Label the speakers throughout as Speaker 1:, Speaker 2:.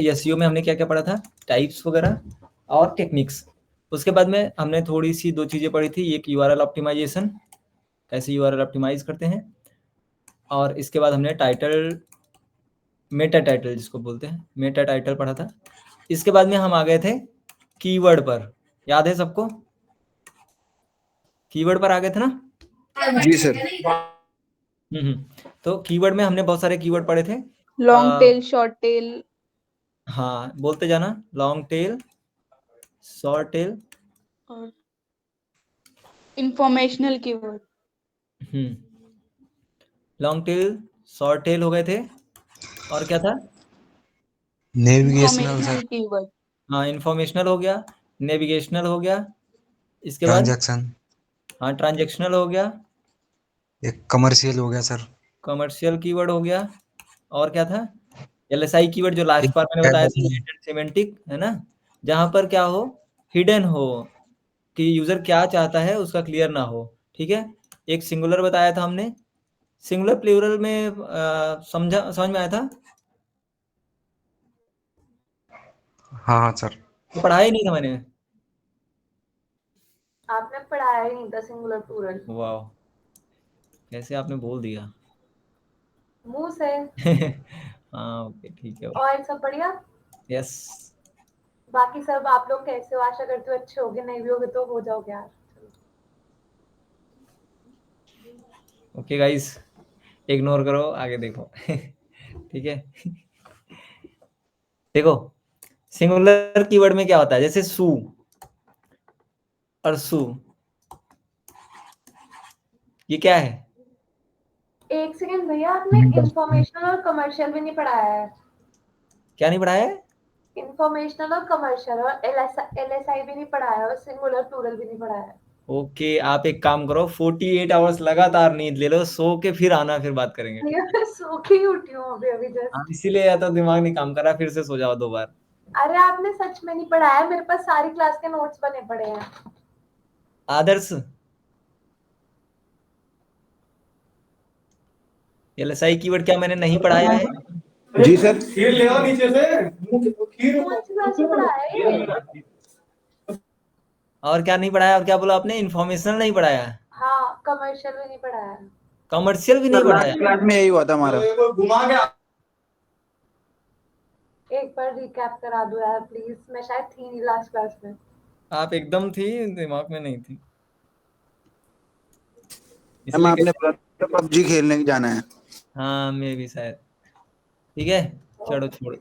Speaker 1: SEO में हमने क्या क्या पढ़ा था, टाइप्स वगैरह और टेक्निक्स। उसके बाद में हमने थोड़ी सी 2 चीज़ें पढ़ी थी, एक यूआरएल ऑप्टिमाइजेशन, कैसे यूआरएल ऑप्टिमाइज करते हैं, और इसके बाद हमने टाइटल, मेटा टाइटल जिसको बोलते हैं, मेटा टाइटल पढ़ा था। इसके बाद में हम आ गए थे कीवर्ड पर, याद है सबको? कीवर्ड पर आ गए थे ना?
Speaker 2: जी सर।
Speaker 1: तो कीवर्ड में हमने बहुत सारे कीवर्ड पढ़े थे।
Speaker 3: Long tail, short tail.
Speaker 1: हाँ, बोलते जाना, लॉन्ग टेल, शॉर्ट टेल
Speaker 3: और informational keyword.
Speaker 1: Long tail, short tail हो गए थे, और क्या था?
Speaker 2: Navigational sir.
Speaker 3: कीवर्ड।
Speaker 1: हाँ, इंफॉर्मेशनल हो गया, नेविगेशनल हो गया, इसके बाद
Speaker 2: ट्रांजैक्शन।
Speaker 1: हाँ ट्रांजैक्शनल हो गया,
Speaker 2: एक कमर्शियल हो गया सर।
Speaker 1: कमर्शियल कीवर्ड हो गया, और क्या था? एलएसआई कीवर्ड जो लास्ट बार मैंने बताया था, लेटेंट सिमेंटिक, है ना, जहां पर क्या हो, हिडन हो, कि यूजर क्या चाहता है उसका क्लियर ना हो। ठीक है, एक सिंगुलर बताया था हमने, सिंगुलर प्लूरल में समझ में आया था?
Speaker 2: हाँ हाँ सर।
Speaker 1: तो पढ़ाया ही नहीं था मैंने।
Speaker 4: आपने पढ़ाया ही नहीं था सिंगुलर प्लूरल।
Speaker 1: वाह, कैसे आपने बोल दिया
Speaker 4: मुंह से।
Speaker 1: हाँ ओके, ठीक है।
Speaker 4: और सब बढ़िया?
Speaker 1: यस।
Speaker 4: बाकी सब आप लोग कैसे हो? आशा करती हूँ अच्छे होगे, नहीं भी होगे तो हो जाओगे यार।
Speaker 1: ओके गाइस, इग्नोर करो, आगे देखो ठीक है। देखो, सिंगुलर कीवर्ड में क्या होता है, जैसे सू और सू, ये क्या है?
Speaker 4: एक सेकंड भैया, आपने इंफॉर्मेशनल और कमर्शियल भी नहीं पढ़ाया है।
Speaker 1: क्या नहीं पढ़ाया है?
Speaker 4: इंफॉर्मेशनल और कमर्शियल और एलएसआई भी नहीं पढ़ाया और सिंगुलर प्लूरल भी नहीं पढ़ाया है।
Speaker 1: ओके, आप एक काम करो, 48 आवर्स लगातार नींद ले लो, सो के फिर आना, फिर बात करेंगे।
Speaker 4: भैया मैं सो के ही उठी हूँ अभी अभी
Speaker 1: हाँ,
Speaker 4: जस्ट।
Speaker 1: इसीलिए या तो दिमाग नहीं काम कर रहा, फिर से सो जाओ 2 बार।
Speaker 4: अरे आपने सच में नहीं पढ़ाया, मेरे पास सारी क्लास के नोट्स बने पड़े हैं।
Speaker 1: आदर्श, एलएसआई कीवर्ड क्या मैंने नहीं पढ़ाया है?
Speaker 2: जी सर।
Speaker 5: खीर ले आओ नीचे से। खीर
Speaker 4: कौन सी क्लास में पढ़ाया है ये?
Speaker 1: और क्या नहीं पढ़ाया, और क्या बोला आपने? इन्फॉर्मेशनल नहीं पढ़ाया,
Speaker 4: हाँ, कमर्शियल भी नहीं पढ़ाया।
Speaker 1: कमर्शियल भी नहीं पढ़ाया।
Speaker 2: क्लास में यही हुआ था हमारा।
Speaker 5: घुमा के
Speaker 4: एक बार रिकैप करा दो यार प्लीज, मैं शायद थी नहीं लास्ट क्लास में।
Speaker 1: आप एकदम थी, दिमाग में नहीं थी,
Speaker 2: हम
Speaker 1: इसलिए
Speaker 2: आपने पबजी खेलने जाना है।
Speaker 1: हाँ, मैं भी शायद। ठीक है, चलो छोड़ो,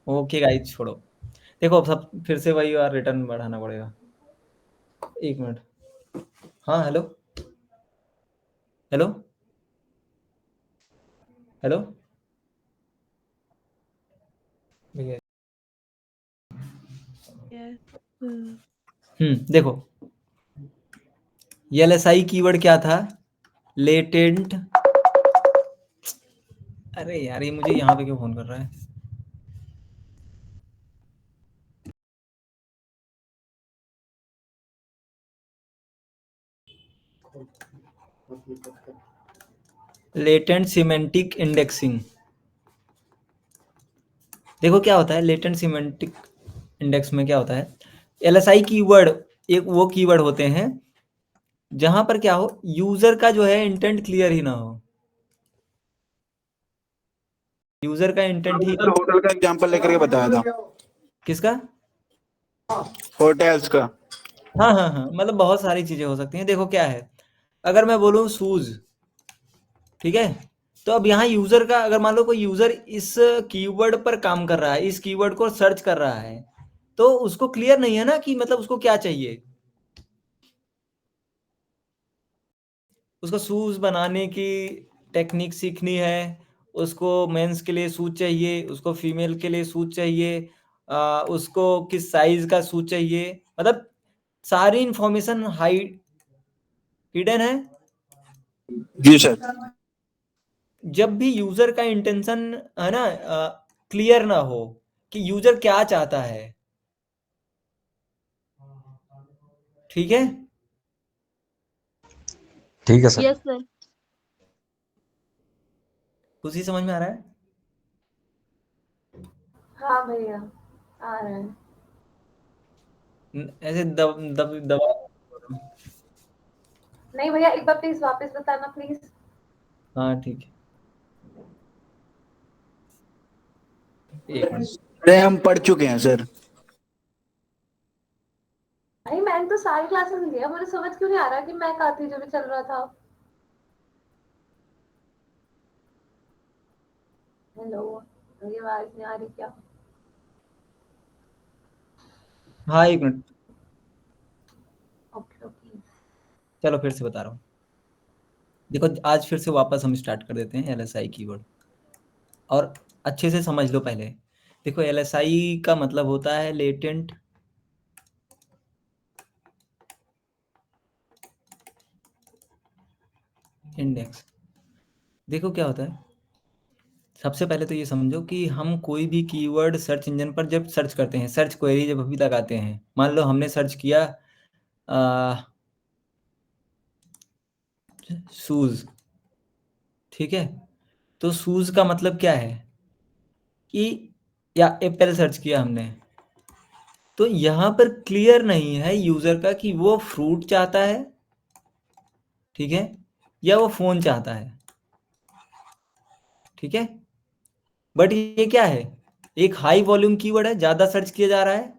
Speaker 1: ओके गाइस छोड़ो। देखो, अब सब फिर से वही बार रिटर्न बढ़ाना पड़ेगा। 1 मिनट। हाँ, हेलो हेलो हेलो भैया। देखो, एलएसआई कीवर्ड क्या था? लेटेंट, अरे यार ये मुझे यहाँ पे क्यों फोन कर रहा है? Latent semantic indexing. देखो क्या होता है लेटेंट सिमेंटिक इंडेक्स में, क्या होता है? एलएसआई कीवर्ड एक वो कीवर्ड होते हैं जहां पर क्या हो, यूजर का जो है इंटेंट क्लियर ही ना हो, यूजर का इंटेंट ही।
Speaker 2: होटल का एग्जांपल लेकर के बताया था।
Speaker 1: किसका?
Speaker 2: होटल्स का।
Speaker 1: हाँ हाँ हाँ, मतलब बहुत सारी चीजें हो सकती हैं। देखो क्या है, अगर मैं बोलूँ शूज, ठीक है, तो अब यहाँ यूजर का, अगर मान लो कोई यूजर इस कीवर्ड पर काम कर रहा है, इस कीवर्ड को सर्च कर रहा है, तो उसको क्लियर नहीं है ना कि मतलब उसको क्या चाहिए। उसको शूज बनाने की टेक्निक सीखनी है, उसको मेंस के लिए शूज चाहिए, उसको फीमेल के लिए शूज चाहिए, उसको किस साइज का शूज चाहिए, मतलब सारी इंफॉर्मेशन हिडन है।
Speaker 2: जी सर।
Speaker 1: जब भी यूजर का इंटेंशन है ना क्लियर ना हो कि यूजर क्या चाहता है, ठीक है।
Speaker 2: ठीक है सर।
Speaker 3: Yes sir.
Speaker 1: कुछ ही समझ में आ रहा है?
Speaker 4: हाँ भैया आ रहा है।
Speaker 1: ऐसे दबा।
Speaker 4: नहीं भैया, एक बार प्लीज वापस बताना प्लीज।
Speaker 1: हाँ ठीक है, एक मिनट।
Speaker 2: अरे हम पढ़ चुके हैं सर।
Speaker 4: भाई मैंने तो सारी क्लासेस लिया, मुझे समझ क्यों नहीं आ रहा कि मैं कहा थी जो भी चल रहा था। हेलो, मेरी आवाज नहीं आ रही क्या?
Speaker 1: हाँ एक मिनट,
Speaker 4: ओके ओके।
Speaker 1: चलो फिर से बता रहा हूँ। देखो आज फिर से वापस हम स्टार्ट कर देते हैं LSI कीवर्ड, और अच्छे से समझ लो पहले। देखो LSI का मतलब होता है लेटेंट इंडेक्स। देखो क्या होता है, सबसे पहले तो ये समझो कि हम कोई भी कीवर्ड सर्च इंजन पर जब सर्च करते हैं, सर्च क्वेरी जब अभी लगाते हैं, मान लो हमने सर्च किया शूज, ठीक है, तो शूज का मतलब क्या है कि, या एप्पल सर्च किया हमने, तो यहाँ पर क्लियर नहीं है यूजर का कि वो फ्रूट चाहता है, ठीक है, या वो फोन चाहता है, ठीक है। बट ये क्या है, एक हाई वॉल्यूम कीवर्ड है, ज्यादा सर्च किया जा रहा है,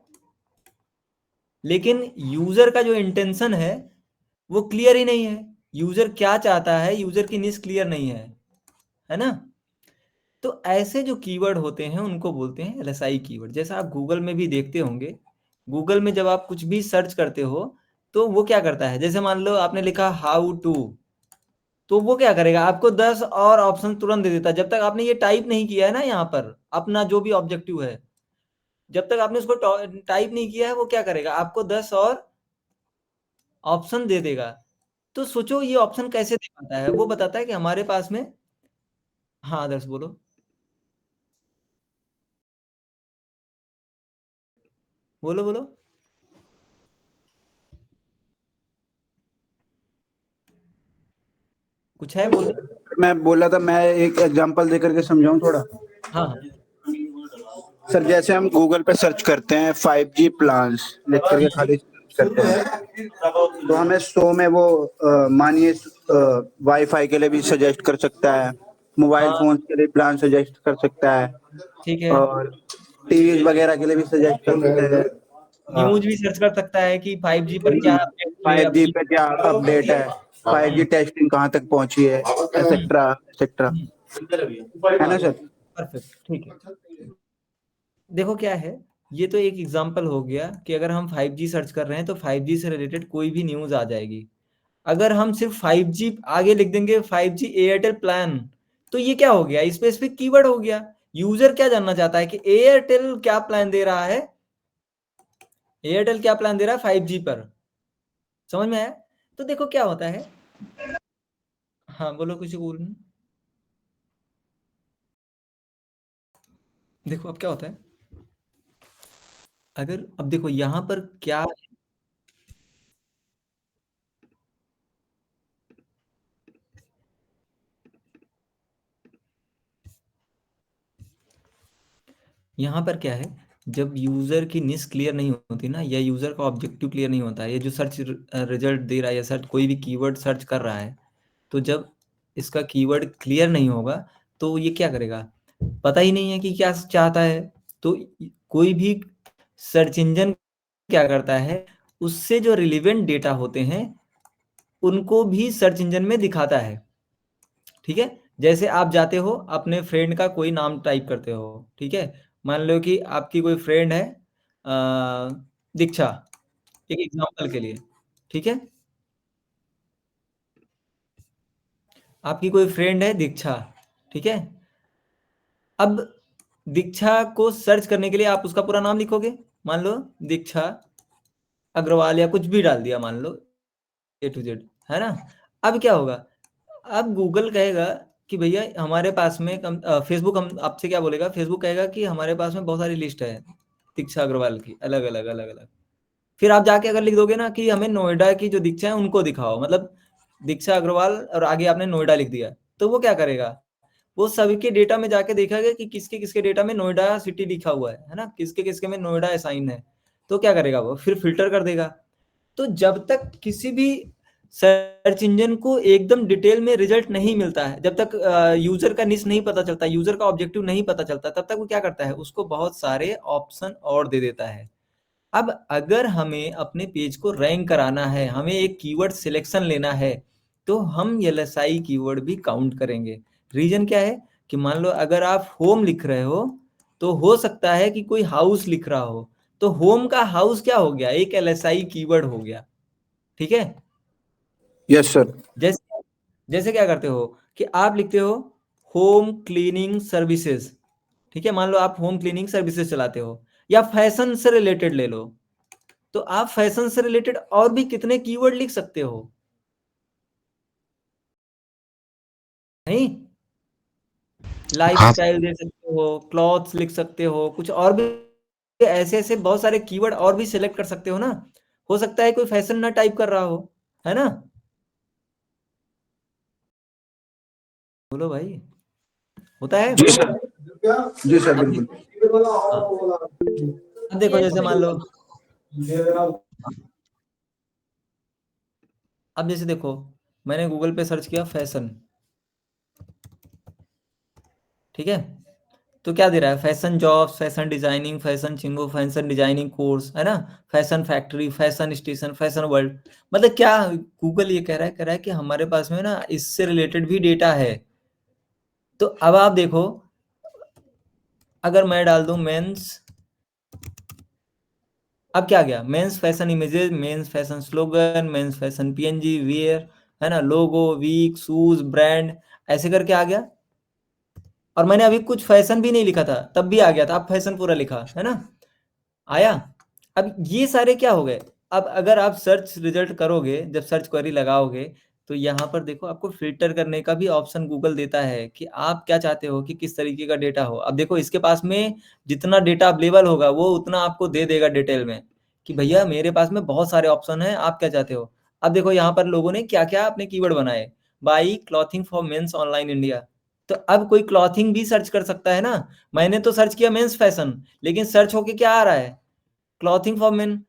Speaker 1: लेकिन यूजर का जो इंटेंशन है वो क्लियर ही नहीं है। यूजर क्या चाहता है, यूजर की निश क्लियर नहीं है ना। तो ऐसे जो कीवर्ड होते हैं उनको बोलते हैं LSI कीवर्ड। जैसा आप गूगल में भी देखते होंगे, गूगल में जब आप कुछ भी सर्च करते हो तो वो क्या करता है, जैसे मान लो आपने लिखा हाउ टू, तो वो क्या करेगा, आपको 10 और ऑप्शन तुरंत दे देता है। जब तक आपने ये टाइप नहीं किया है ना यहाँ पर अपना जो भी ऑब्जेक्टिव है, जब तक आपने उसको टाइप नहीं किया है, वो क्या करेगा, आपको 10 और ऑप्शन दे देगा। तो सोचो ये ऑप्शन कैसे दे पाता है, वो बताता है कि हमारे पास में, हाँ आदर्श बोलो। बोलो बोलो। कुछ है बोलो।
Speaker 2: मैं बोला था, मैं एक एग्जांपल दे करके समझाऊं थोड़ा।
Speaker 1: हाँ हाँ।
Speaker 2: सर जैसे हम गूगल पे सर्च करते हैं 5G प्लान्स लिख करके खाली सर्च करते हैं, तो हमें 100 में वो मानिए वाईफाई के लिए भी सजेस्ट कर सकता है, मोबाइल
Speaker 1: हाँ
Speaker 2: फोन के लिए प्लान सजेस्ट कर सकता है,
Speaker 1: ठीक है।
Speaker 2: और टीवी वगैरह के लिए भी सजेस्ट कर सकता है।
Speaker 1: न्यूज भी सर्च कर सकता है कि 5G पर क्या अपडेट हुए
Speaker 2: 5G
Speaker 1: अभी।
Speaker 2: पे क्या अपडेट है, 5G टेस्टिंग कहाँ तक पहुंची है, एक्सेट्रा एक्सेट्रा, है ना सर।
Speaker 1: परफेक्ट, ठीक है। देखो क्या है, ये तो एक एग्जांपल हो गया कि अगर हम 5G सर्च कर रहे हैं तो 5G से रिलेटेड कोई भी न्यूज आ जाएगी। अगर हम सिर्फ 5G आगे लिख देंगे 5G एयरटेल प्लान, तो ये क्या हो गया, स्पेसिफिक कीवर्ड हो गया। यूजर क्या जानना चाहता है कि एयरटेल क्या प्लान दे रहा है, एयरटेल क्या प्लान दे रहा है 5G पर। समझ में आया। तो देखो क्या होता है, हाँ बोलो, कुछ बोलना। देखो अब क्या होता है, अगर अब देखो यहाँ पर क्या, यहाँ पर क्या है, जब यूजर की निश क्लियर नहीं होती ना, या यूजर का ऑब्जेक्टिव क्लियर नहीं होता है, ये जो सर्च रिजल्ट दे रहा है या सर्च कोई भी कीवर्ड सर्च कर रहा है, तो जब इसका कीवर्ड क्लियर नहीं होगा तो ये क्या करेगा, पता ही नहीं है कि क्या चाहता है। तो कोई भी सर्च इंजन क्या करता है, उससे जो रिलेवेंट डेटा होते हैं उनको भी सर्च इंजन में दिखाता है, ठीक है। जैसे आप जाते हो अपने फ्रेंड का कोई नाम टाइप करते हो, ठीक है, मान लो कि आपकी कोई फ्रेंड है दीक्षा, एक एग्जांपल के लिए, ठीक है, आपकी कोई फ्रेंड है दीक्षा, ठीक है। अब दीक्षा को सर्च करने के लिए आप उसका पूरा नाम लिखोगे, मान लो दीक्षा अग्रवाल या कुछ भी डाल दिया, मान लो A to Z, है ना। अब क्या होगा, अब गूगल कहेगा कि भैया हमारे पास में फेसबुक, हम आपसे क्या बोलेगा, फेसबुक कहेगा कि हमारे पास में बहुत सारी लिस्ट है दीक्षा अग्रवाल की, अलग अलग अलग अलग। फिर आप जाके अगर लिख दोगे ना कि हमें नोएडा की जो दीक्षा है उनको दिखाओ, मतलब दीक्षा अग्रवाल और आगे आपने नोएडा लिख दिया, तो वो क्या करेगा, वो सभी के डेटा में जाके देखा गया कि किसके किसके डेटा में नोएडा सिटी लिखा हुआ है ना, किसके किसके में नोएडा असाइन है, तो क्या करेगा वो, फिर फिल्टर कर देगा। तो जब तक किसी भी सर्च इंजन को एकदम डिटेल में रिजल्ट नहीं मिलता है, जब तक यूजर का निश नहीं पता चलता, यूजर का ऑब्जेक्टिव नहीं पता चलता, तब तक वो क्या करता है, उसको बहुत सारे ऑप्शन और दे देता है। अब अगर हमें अपने पेज को रैंक कराना है, हमें एक कीवर्ड सिलेक्शन लेना है, तो हम LSI कीवर्ड भी काउंट करेंगे। रीजन क्या है कि मान लो अगर आप होम लिख रहे हो, तो हो सकता है कि कोई हाउस लिख रहा हो, तो होम का हाउस क्या हो गया, एक LSI कीवर्ड हो गया। ठीक है,
Speaker 2: यस सर।
Speaker 1: जैसे जैसे क्या करते हो कि आप लिखते हो होम क्लीनिंग सर्विसेज, ठीक है, मान लो आप होम क्लीनिंग सर्विसेज चलाते हो, या फैशन से रिलेटेड ले लो, तो आप फैशन से रिलेटेड और भी कितने कीवर्ड लिख सकते हो, नहीं, लाइफस्टाइल दे सकते हो, क्लॉथ्स लिख सकते हो, कुछ और भी ऐसे ऐसे बहुत सारे कीवर्ड और भी सिलेक्ट कर सकते हो ना। हो सकता है कोई फैशन ना टाइप कर रहा हो, है ना। बोलो भाई, होता है।
Speaker 2: जी सर, जी सर
Speaker 1: अब
Speaker 2: बिल्कुल।
Speaker 1: हाँ, अब देखो जैसे मान लो, अब जैसे देखो मैंने गूगल पे सर्च किया फैशन, ठीक है, तो क्या दे रहा है, fashion jobs, fashion designing, fashion चिंगो, फैशन डिजाइनिंग कोर्स, है ना, fashion factory, fashion station, fashion world. मतलब क्या गूगल ये कह रहा है कि हमारे पास में ना इससे रिलेटेड भी डेटा है। तो अब आप देखो, अगर मैं डाल दूं मेंस, अब क्या गया, mains fashion images, mains fashion slogan, mains fashion PNG wear, है ना, लोगो, वीक, शूज, ब्रांड, ऐसे करके आ गया। और मैंने अभी कुछ फैशन भी नहीं लिखा था, तब भी आ गया था, अब फैशन पूरा लिखा है ना, आया। अब ये सारे क्या हो गए। अब अगर आप सर्च रिजल्ट करोगे, जब सर्च क्वेरी लगाओगे, तो यहाँ पर देखो आपको फिल्टर करने का भी ऑप्शन गूगल देता है कि आप क्या चाहते हो कि किस तरीके का डेटा हो। अब देखो इसके पास में जितना डेटा अवेलेबल होगा वो उतना आपको दे देगा डिटेल में कि भैया मेरे पास में बहुत सारे ऑप्शन हैं, आप क्या चाहते हो। अब देखो यहाँ पर लोगों ने क्या क्या अपने कीवर्ड बनाए, buy clothing for mens online India, तो अब कोई क्लॉथिंग भी सर्च कर सकता है ना। मैंने तो सर्च किया मेंस फैशन, लेकिन सर्च होके क्या आ रहा है, क्लॉथिंग फॉर मेन।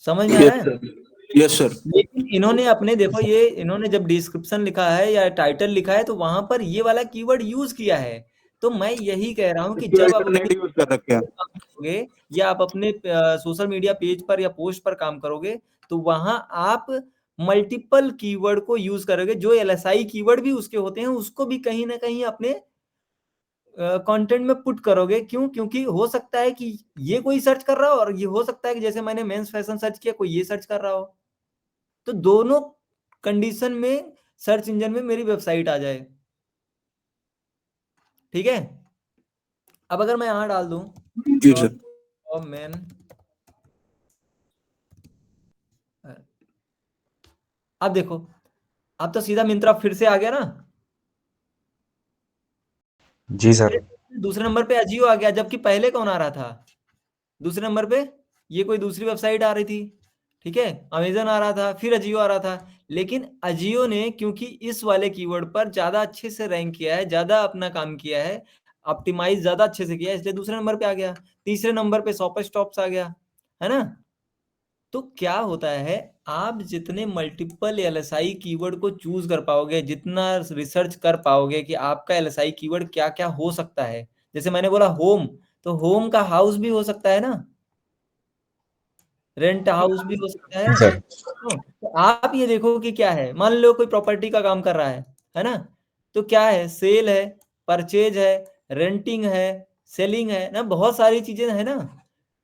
Speaker 1: समझ में आ रहा
Speaker 2: यस
Speaker 1: है।
Speaker 2: Sir, yes sir.
Speaker 1: लेकिन इन्होंने अपने देखो, ये इन्होंने जब डिस्क्रिप्शन लिखा है या टाइटल लिखा है, तो वहां पर ये वाला कीवर्ड यूज किया है। तो मैं यही कह रहा हूं कि जब आप अपने
Speaker 2: अल्टरनेट यूज कर रखे हैं।
Speaker 1: काम करोगे या आप अपने सोशल मीडिया पेज पर या पोस्ट पर काम करोगे, तो वहां आप मल्टीपल कीवर्ड को यूज करोगे, जो LSI कीवर्ड भी उसके होते हैं, उसको भी कहीं ना कहीं अपने कंटेंट में पुट करोगे। क्यों, क्योंकि हो सकता है कि ये कोई सर्च कर रहा हो, और ये हो सकता है कि जैसे मैंने मेंस फैशन सर्च किया, कोई ये सर्च कर रहा हो। तो दोनों कंडीशन में सर्च इंजन में मेरी वेबसाइट आ जाए। ठीक है, अब अगर मैं यहां डाल दूं
Speaker 2: जी सर।
Speaker 1: मेन, अब देखो, अब तो सीधा मिंत्रा फिर से आ गया ना।
Speaker 6: जी सर।
Speaker 1: दूसरे नंबर पे अजियो आ गया, जबकि पहले कौन आ रहा था दूसरे नंबर पे, ये कोई दूसरी वेबसाइट आ रही थी। ठीक है, अमेजन आ रहा था, फिर अजियो आ रहा था। लेकिन अजियो ने क्योंकि इस वाले कीवर्ड पर ज्यादा अच्छे से रैंक किया है, ज्यादा अपना काम किया है, ऑप्टिमाइज ज्यादा अच्छे से किया है, इसलिए दूसरे नंबर पे आ गया। तीसरे नंबर पे शॉप स्टॉप्स आ गया, है ना। तो क्या होता है, आप जितने मल्टीपल LSI कीवर्ड को चूज कर पाओगे, जितना रिसर्च कर पाओगे कि आपका LSI कीवर्ड क्या क्या हो सकता है। जैसे मैंने बोला होम, तो होम का हाउस भी हो सकता है ना, रेंट हाउस भी हो सकता है।
Speaker 6: सर।
Speaker 1: तो आप ये देखो कि क्या है, मान लो कोई प्रॉपर्टी का काम कर रहा है ना, तो क्या है, सेल है, परचेज है, रेंटिंग है, सेलिंग है ना, बहुत सारी चीजें है ना।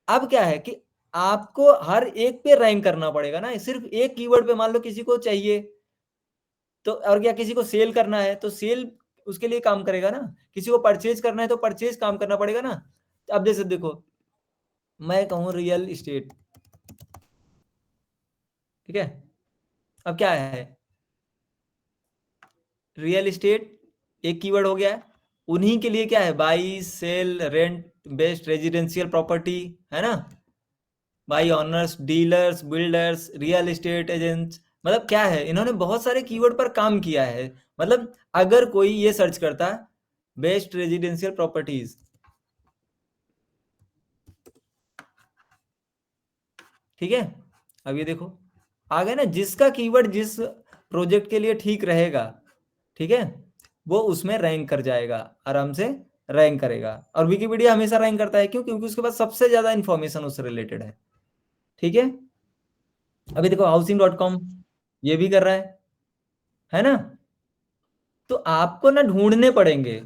Speaker 1: अब क्या है कि आपको हर एक पे रैंक करना पड़ेगा ना, सिर्फ एक कीवर्ड पे मान लो किसी को चाहिए, तो और क्या, किसी को सेल करना है तो सेल उसके लिए काम करेगा ना, किसी को परचेज करना है तो परचेज काम करना पड़ेगा ना। अब जैसे देखो, मैं कहूँ रियल इस्टेट, ठीक है, अब क्या है, रियल इस्टेट एक कीवर्ड हो गया है, उन्हीं के लिए क्या है, buy sell rent based residential property, है ना, by owners, dealers, builders, real estate agents. मतलब क्या है, इन्होंने बहुत सारे कीवर्ड पर काम किया है। मतलब अगर कोई ये सर्च करता बेस्ट रेजिडेंशियल प्रॉपर्टीज, ठीक है। अब ये देखो आ गया ना, जिसका कीवर्ड जिस प्रोजेक्ट के लिए ठीक रहेगा, ठीक है, वो उसमें रैंक कर जाएगा, आराम से रैंक करेगा। और विकिपीडिया हमेशा रैंक करता है, क्यों? क्योंकि उसके पास सबसे ज्यादा इंफॉर्मेशन उससे रिलेटेड है, ठीक है। अभी देखो housing.com ये भी कर रहा है ना। तो आपको ना ढूंढने पड़ेंगे,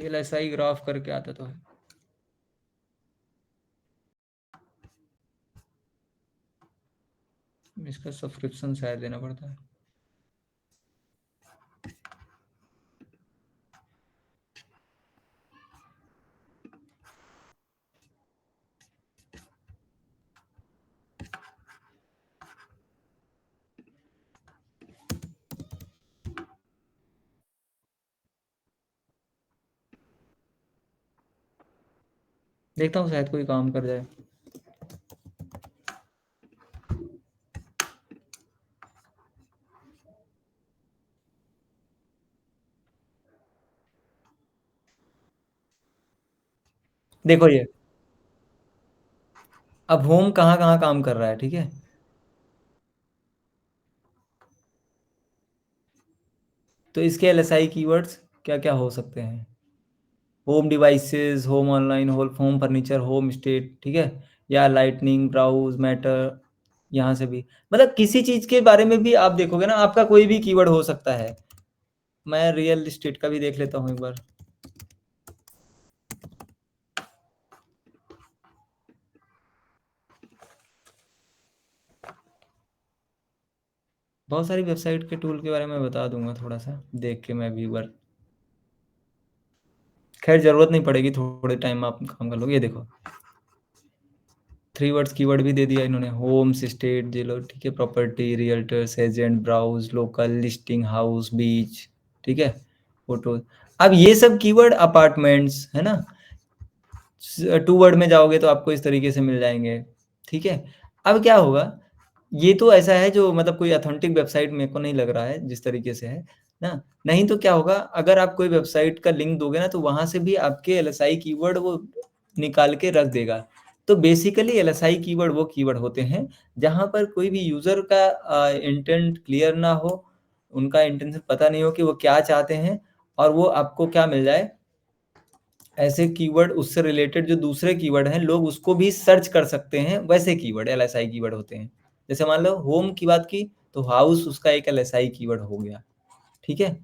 Speaker 1: LSI ग्राफ करके आता तो है। इसका सब्सक्रिप्शन शायद देना पड़ता है। देखता हूँ शायद कोई काम कर जाए। देखो ये अब होम कहाँ कहाँ काम कर रहा है, ठीक है। तो इसके LSI कीवर्ड्स क्या क्या हो सकते हैं? Home devices, home online, home furniture, home state, ठीक है, या लाइटनिंग, ब्राउज, मैटर, यहाँ से भी मतलब किसी चीज के बारे में भी आप देखोगे ना, आपका कोई भी कीवर्ड हो सकता है। मैं रियल एस्टेट का भी देख लेता हूँ एक बार। बहुत सारी वेबसाइट के टूल के बारे में बता दूंगा, थोड़ा सा देख के मैं भी एक बार, खैर जरूरत नहीं पड़ेगी, थोड़े टाइम में आप काम कर लोगे। ये देखो 3 वर्ड्स कीवर्ड भी दे दिया इन्होंने, होम्स, स्टेट, जिलो, ठीक है, property, realtors, agent, browse, local, listing, house, बीच, ठीक है, फोटो। अब ये सब कीवर्ड अपार्टमेंट्स है ना, 2 वर्ड में जाओगे तो आपको इस तरीके से मिल जाएंगे, ठीक है। अब क्या होगा, ये तो ऐसा है जो मतलब कोई ऑथेंटिक वेबसाइट मेरे को नहीं लग रहा है जिस तरीके से है ना। नहीं तो क्या होगा, अगर आप कोई वेबसाइट का लिंक दोगे ना, तो वहां से भी आपके LSI कीवर्ड वो निकाल के रख देगा। तो बेसिकली LSI कीवर्ड वो कीवर्ड होते हैं जहां पर कोई भी यूजर का इंटेंट क्लियर ना हो, उनका इंटेंशन पता नहीं हो कि वो क्या चाहते हैं, और वो आपको क्या मिल जाए, ऐसे कीवर्ड उससे रिलेटेड जो दूसरे कीवर्ड हैं लोग उसको भी सर्च कर सकते हैं, वैसे कीवर्ड LSI कीवर्ड होते हैं। जैसे मान लो होम की बात की तो हाउस उसका एक LSI कीवर्ड हो गया, ठीक है।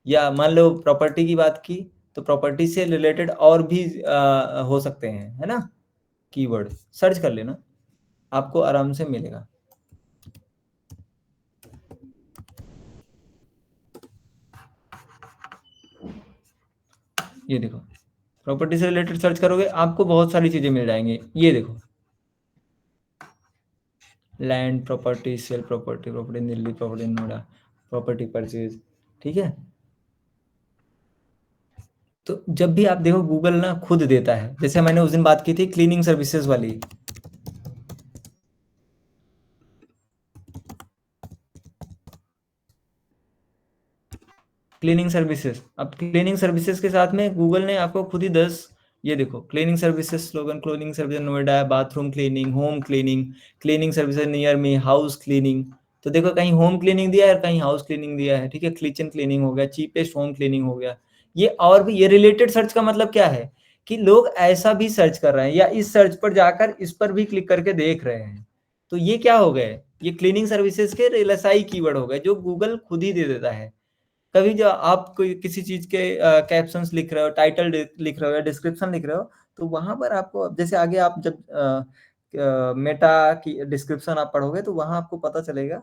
Speaker 1: या मान लो प्रॉपर्टी की बात की तो प्रॉपर्टी से रिलेटेड और भी हो सकते हैं, है ना। कीवर्ड सर्च कर लेना, आपको आराम से मिलेगा। ये देखो प्रॉपर्टी से रिलेटेड सर्च करोगे आपको बहुत सारी चीजें मिल जाएंगी। ये देखो land property, sale property, property Delhi, property Noida, property purchase, ठीक है। तो जब भी आप देखो गूगल ना खुद देता है, जैसे मैंने उस दिन बात की थी क्लीनिंग सर्विसेज वाली, क्लीनिंग सर्विसेज। अब क्लीनिंग सर्विसेज के साथ में गूगल ने आपको खुद ही 10, ये देखो cleaning services slogan, cleaning service Noida, bathroom cleaning, home cleaning, cleaning services near me, house cleaning. तो देखो कहीं होम क्लीनिंग दिया है और कहीं हाउस क्लीनिंग दिया है, ठीक है। किचन क्लीनिंग हो गया, चीपेस्ट होम क्लीनिंग हो गया। ये और भी, ये रिलेटेड सर्च का मतलब क्या है कि लोग ऐसा भी सर्च कर रहे हैं या इस सर्च पर जाकर इस पर भी क्लिक करके देख रहे हैं। तो ये क्या हो गए, ये क्लीनिंग सर्विसेज के LSI कीवर्ड हो गए जो गूगल खुद ही दे देता है। कभी जो आप कोई किसी चीज के कैप्शंस लिख रहे हो, टाइटल लिख रहे हो या डिस्क्रिप्शन लिख रहे हो, तो वहां पर आपको जैसे आगे आप जब मेटा की डिस्क्रिप्शन आप पढ़ोगे तो वहां आपको पता चलेगा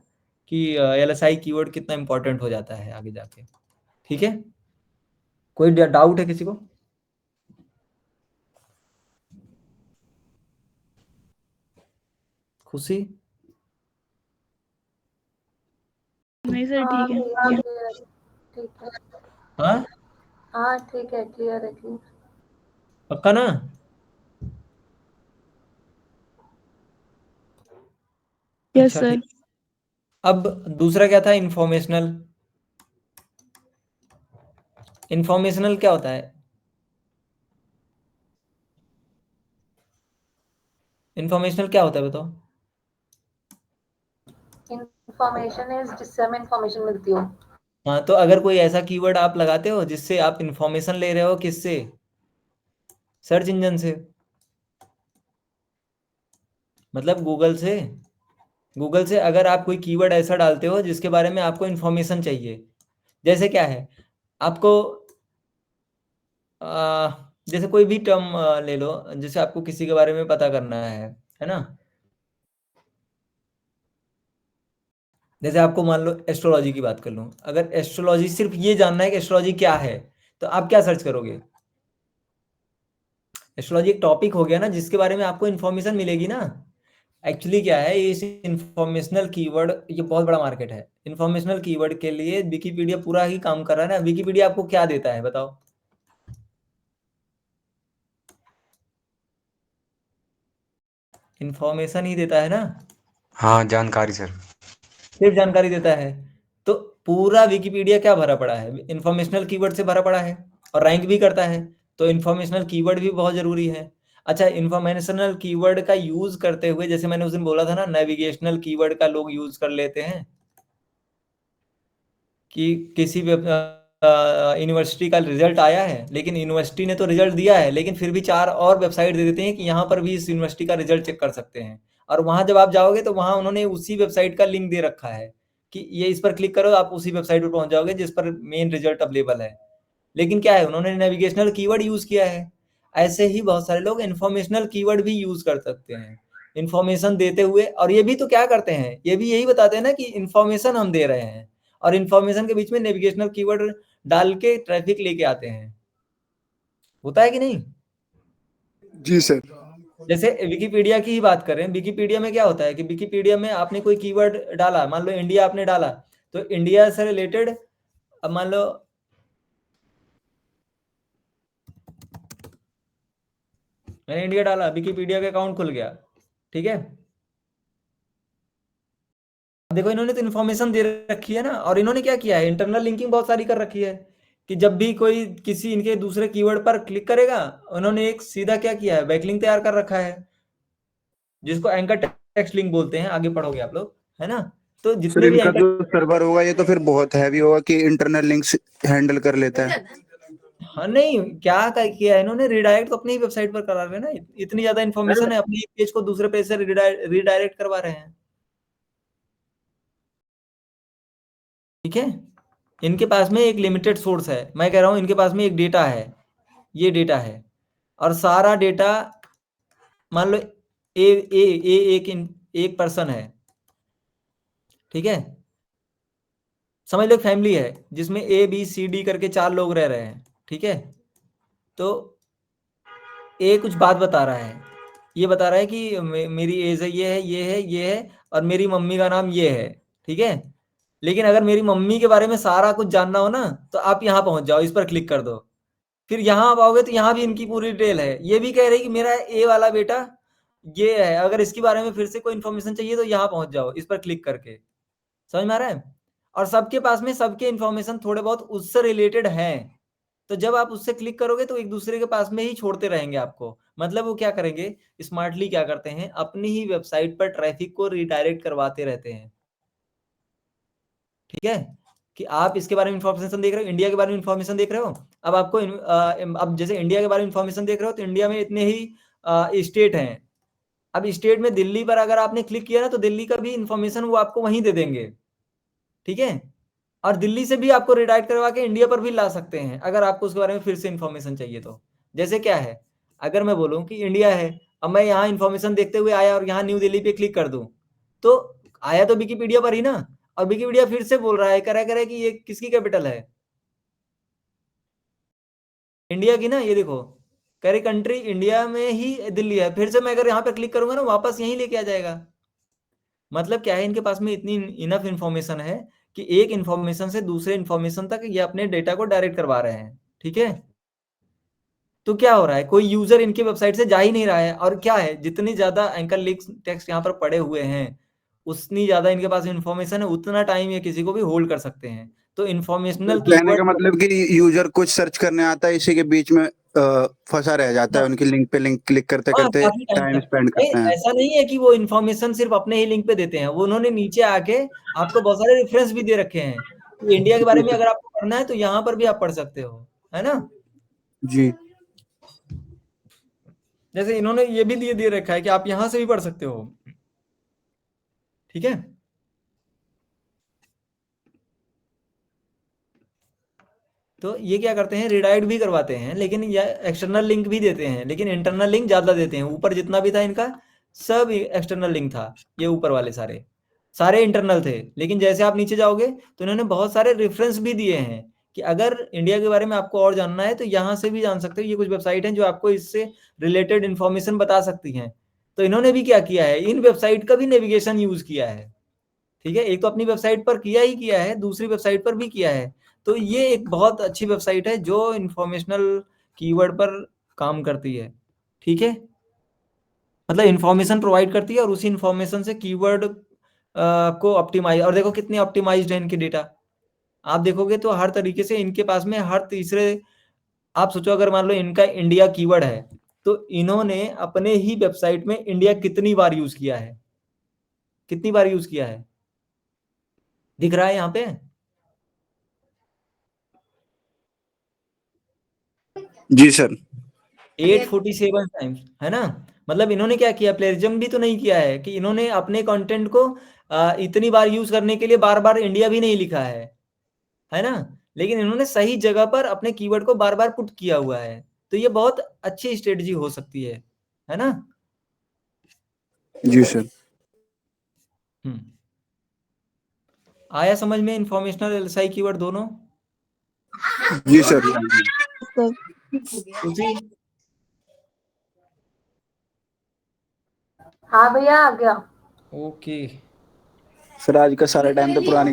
Speaker 1: कि LSI कीवर्ड कितना इंपॉर्टेंट हो जाता है आगे जाके, ठीक है। कोई डाउट है किसी को? खुशी?
Speaker 3: नहीं सर
Speaker 4: हाँ
Speaker 3: ठीक है।
Speaker 4: clear है, ठीक है।
Speaker 1: हाँ
Speaker 4: हाँ ठीक है, क्लियर है, क्लियर।
Speaker 1: पक्का ना?
Speaker 3: यस
Speaker 1: अच्छा,
Speaker 3: सर।
Speaker 1: ठीक। अब दूसरा क्या था? इंफॉर्मेशनल। इंफॉर्मेशनल क्या होता है? इंफॉर्मेशनल क्या होता है बताओ?
Speaker 4: इंफॉर्मेशन इज जिससे हमें इंफॉर्मेशन मिलती हो।
Speaker 1: हाँ, तो अगर कोई ऐसा कीवर्ड आप लगाते हो जिससे आप इंफॉर्मेशन ले रहे हो, किससे? सर्च इंजन से, मतलब गूगल से। गूगल से अगर आप कोई कीवर्ड ऐसा डालते हो जिसके बारे में आपको इंफॉर्मेशन चाहिए, जैसे क्या है आपको, जैसे कोई भी टर्म ले लो, जैसे आपको किसी के बारे में पता करना है ना? जैसे आपको मान लो एस्ट्रोलॉजी की बात कर लूँ, अगर एस्ट्रोलॉजी सिर्फ ये जानना है कि एस्ट्रोलॉजी क्या है, तो आप क्या सर्च करोगे? एस्ट्रोलॉजी एक टॉपिक हो गया ना जिसके बारे में आपको इन्फॉर्मेशन मिलेगी ना। एक्चुअली क्या है, इस इंफॉर्मेशनल कीवर्ड, ये बहुत बड़ा मार्केट है इंफॉर्मेशनल कीवर्ड के लिए। विकिपीडिया पूरा ही काम कर रहा है ना। विकिपीडिया आपको क्या देता है बताओ? इंफॉर्मेशन ही देता है ना,
Speaker 6: हाँ, जानकारी सर।
Speaker 1: सिर्फ जानकारी देता है। तो पूरा विकिपीडिया क्या भरा पड़ा है? इंफॉर्मेशनल कीवर्ड से भरा पड़ा है, और रैंक भी करता है। तो इंफॉर्मेशनल कीवर्ड भी बहुत जरूरी है। अच्छा, इंफॉर्मेशनल कीवर्ड का यूज करते हुए, जैसे मैंने उस दिन बोला था ना, नेविगेशनल कीवर्ड का लोग यूज कर लेते हैं कि किसी यूनिवर्सिटी का रिजल्ट आया है, लेकिन यूनिवर्सिटी ने तो रिजल्ट दिया है, लेकिन फिर भी 4 और वेबसाइट दे देते हैं कि यहाँ पर भी इस यूनिवर्सिटी का रिजल्ट चेक कर सकते हैं। और वहां जब आप जाओगे तो वहां उन्होंने उसी वेबसाइट का लिंक दे रखा है कि ये इस पर क्लिक करो, आप उसी वेबसाइट पर पहुंच जाओगे जिस पर मेन रिजल्ट अवेलेबल है। लेकिन क्या है, उन्होंने नेविगेशनल कीवर्ड यूज किया है। ऐसे ही बहुत सारे लोग इन्फॉर्मेशनल कीवर्ड भी यूज कर सकते हैं इंफॉर्मेशन देते हुए। और ये भी तो क्या करते हैं, ये भी यही बताते हैं ना कि इंफॉर्मेशन हम दे रहे हैं, और इंफॉर्मेशन के बीच में नेविगेशनल कीवर्ड डाल के ट्रैफिक लेके आते हैं। होता है कि नहीं?
Speaker 2: जी सर।
Speaker 1: जैसे विकिपीडिया की ही बात करें, विकिपीडिया में क्या होता है कि विकिपीडिया में आपने कोई कीवर्ड डाला, मान लो इंडिया आपने डाला, तो इंडिया से रिलेटेड, अब मान लो मैंने इंडिया डाला, विकिपीडिया का अकाउंट खुल गया, ठीक है। देखो इन्होंने तो इन्फॉर्मेशन दे रखी है ना, और इन्होंने क्या किया है, इंटरनल लिंकिंग बहुत सारी कर रखी है कि जब भी कोई किसी इनके दूसरे कीवर्ड पर क्लिक करेगा, उन्होंने एक सीधा क्या किया है, बैकलिंक तैयार कर रखा है, जिसको एंकर टेक्स्ट लिंक बोलते हैं। आगे पढ़ोगे आप लोग, है ना? तो
Speaker 2: सर
Speaker 1: जितने भी
Speaker 2: इनका
Speaker 1: एंकर,
Speaker 2: जो सर्वर होगा ये तो फिर बहुत हैवी होगा कि इंटरनल लिंक्स हैंडल कर लेता है।
Speaker 1: हाँ नहीं, किया है इन्होंने, रिडायरेक्ट तो अपनी ही वेबसाइट पर करा रहे हैं ना। इतनी ज्यादा इन्फॉर्मेशन है, अपनी पेज को दूसरे पेज से रिडायरेक्ट करवा रहे हैं, ठीक है। इनके पास में एक लिमिटेड सोर्स है, मैं कह रहा हूं इनके पास में एक डेटा है, ये डेटा है, और सारा डेटा, मान लो एक पर्सन है, ठीक है। समझ लो फैमिली है जिसमें ABCD करके 4 लोग रह रहे हैं, ठीक है। तो ए कुछ बात बता रहा है, ये बता रहा है कि मेरी एज है, ये है, ये है, ये है, और मेरी मम्मी का नाम ये है, ठीक है। लेकिन अगर मेरी मम्मी के बारे में सारा कुछ जानना हो ना, तो आप यहाँ पहुंच जाओ, इस पर क्लिक कर दो। फिर यहाँ आप आओगे तो यहाँ भी इनकी पूरी डिटेल है। ये भी कह रही कि मेरा ए वाला बेटा ये है, अगर इसके बारे में फिर से कोई इन्फॉर्मेशन चाहिए तो यहाँ पहुंच जाओ, इस पर क्लिक करके। समझ में आ रहा है? और सबके पास में सबके इन्फॉर्मेशन थोड़े बहुत उससे रिलेटेड हैं। तो जब आप उससे क्लिक करोगे तो एक दूसरे के पास में ही छोड़ते रहेंगे आपको। मतलब वो क्या करेंगे, स्मार्टली क्या करते हैं, अपनी ही वेबसाइट पर ट्रैफिक को रिडायरेक्ट करवाते रहते हैं, ठीक है। कि आप इसके बारे में इंफॉर्मेशन देख रहे हो, इंडिया के बारे में इंफॉर्मेशन देख रहे हो, अब आपको अब जैसे इंडिया के बारे में इंफॉर्मेशन देख रहे हो, तो इंडिया में इतने ही स्टेट हैं। अब स्टेट में दिल्ली पर अगर आपने क्लिक किया ना, तो दिल्ली का भी इंफॉर्मेशन वो आपको वहीं दे देंगे, ठीक है। और दिल्ली से भी आपको रिडायरेक्ट करवा के इंडिया पर भी ला सकते हैं, अगर आपको उसके बारे में फिर से इंफॉर्मेशन चाहिए तो। जैसे क्या है, अगर मैं बोलूं कि इंडिया है, अब मैं यहाँ इंफॉर्मेशन देखते हुए आया और यहाँ न्यू दिल्ली पे क्लिक कर दूं, तो आया तो विकिपीडिया पर ही ना। और विकिपीडिया फिर से बोल रहा है, करे कि ये किसकी कैपिटल है, इंडिया की ना। ये देखो, करे कंट्री इंडिया में ही दिल्ली है, फिर से मैं अगर यहाँ पे क्लिक करूंगा ना, वापस यहीं लेके आ जाएगा। मतलब क्या है, इनके पास में इतनी इनफ इंफॉर्मेशन है कि एक इंफॉर्मेशन से दूसरे इंफॉर्मेशन तक ये अपने डेटा को डायरेक्ट करवा रहे हैं, ठीक है। तो क्या हो रहा है, कोई यूजर इनके वेबसाइट से जा ही नहीं रहा है, और क्या है, जितनी ज्यादा एंकर लिंक्स टेक्स्ट यहाँ पर पड़े हुए हैं, उतनी ज्यादा इनके पास इंफॉर्मेशन है, उतना टाइम ये किसी को भी होल्ड कर सकते हैं। तो इन्फॉर्मेशनल
Speaker 2: कहने का मतलब कि यूजर कुछ सर्च करने आता है, इसी के बीच में फंसा रह जाता है, उनकी लिंक पे लिंक क्लिक करते करते
Speaker 1: काफी टाइम
Speaker 2: टाइम
Speaker 1: तक।
Speaker 2: स्पेंड
Speaker 1: नहीं,
Speaker 2: करते हैं।
Speaker 1: ऐसा नहीं है कि वो इन्फॉर्मेशन सिर्फ अपने ही लिंक पे देते हैं, वो उन्होंने नीचे आके आपको बहुत सारे रेफरेंस भी दे रखे हैं कि इंडिया के बारे में अगर आपको पढ़ना है तो यहाँ पर भी आप पढ़ सकते हो, है ना।
Speaker 2: जी
Speaker 1: जैसे इन्होंने ये भी दे रखा है कि आप यहाँ से भी पढ़ सकते हो, ठीक है। तो ये क्या करते हैं, रिडायरेक्ट भी करवाते हैं, लेकिन ये एक्सटर्नल लिंक भी देते हैं, लेकिन इंटरनल लिंक ज़्यादा देते हैं। ऊपर जितना भी था इनका सब एक्सटर्नल लिंक था, ये ऊपर वाले सारे सारे इंटरनल थे। लेकिन जैसे आप नीचे जाओगे तो इन्होंने बहुत सारे रेफरेंस भी दिए हैं कि अगर इंडिया के बारे में आपको और जानना है तो यहाँ से भी जान सकते हो। ये कुछ वेबसाइट हैं जो आपको इससे रिलेटेड इन्फॉर्मेशन बता सकती हैं। तो इन्होंने भी क्या किया है, इन वेबसाइट का भी नेविगेशन यूज़ किया है, ठीक है। एक तो अपनी वेबसाइट पर किया ही किया है, दूसरी वेबसाइट पर भी किया है। तो ये एक बहुत अच्छी वेबसाइट है जो इंफॉर्मेशनल कीवर्ड पर काम करती है, ठीक है। मतलब इंफॉर्मेशन प्रोवाइड करती है और उसी इंफॉर्मेशन से कीवर्ड को ऑप्टिमाइज, और देखो कितने ऑप्टिमाइज्ड है इनके डेटा। आप देखोगे तो हर तरीके से इनके पास में हर तीसरे, आप सोचो अगर मान लो इनका इंडिया कीवर्ड है तो इन्होंने अपने ही वेबसाइट में इंडिया कितनी बार यूज किया है, कितनी बार यूज किया है, दिख रहा है यहाँ पे।
Speaker 2: जी सर।
Speaker 1: 847 टाइम्स, है ना। मतलब इन्होंने क्या किया, प्लेजरिज्म भी तो नहीं किया है कि इन्होंने अपने कंटेंट को इतनी बार यूज करने के लिए बार बार इंडिया भी नहीं लिखा है ना। लेकिन इन्होंने सही जगह पर अपने कीवर्ड को बार बार पुट किया हुआ है। तो ये बहुत अच्छी स्ट्रेटजी हो सकती है ना।
Speaker 2: जी सर।
Speaker 1: आया समझ में इंफॉर्मेशनल एलएसआई कीवर्ड दोनों।
Speaker 2: जी सर।
Speaker 1: उसी
Speaker 4: हाँ भैया आ गया।
Speaker 1: ओके।
Speaker 2: सर आज का सारा टाइम तो पुरानी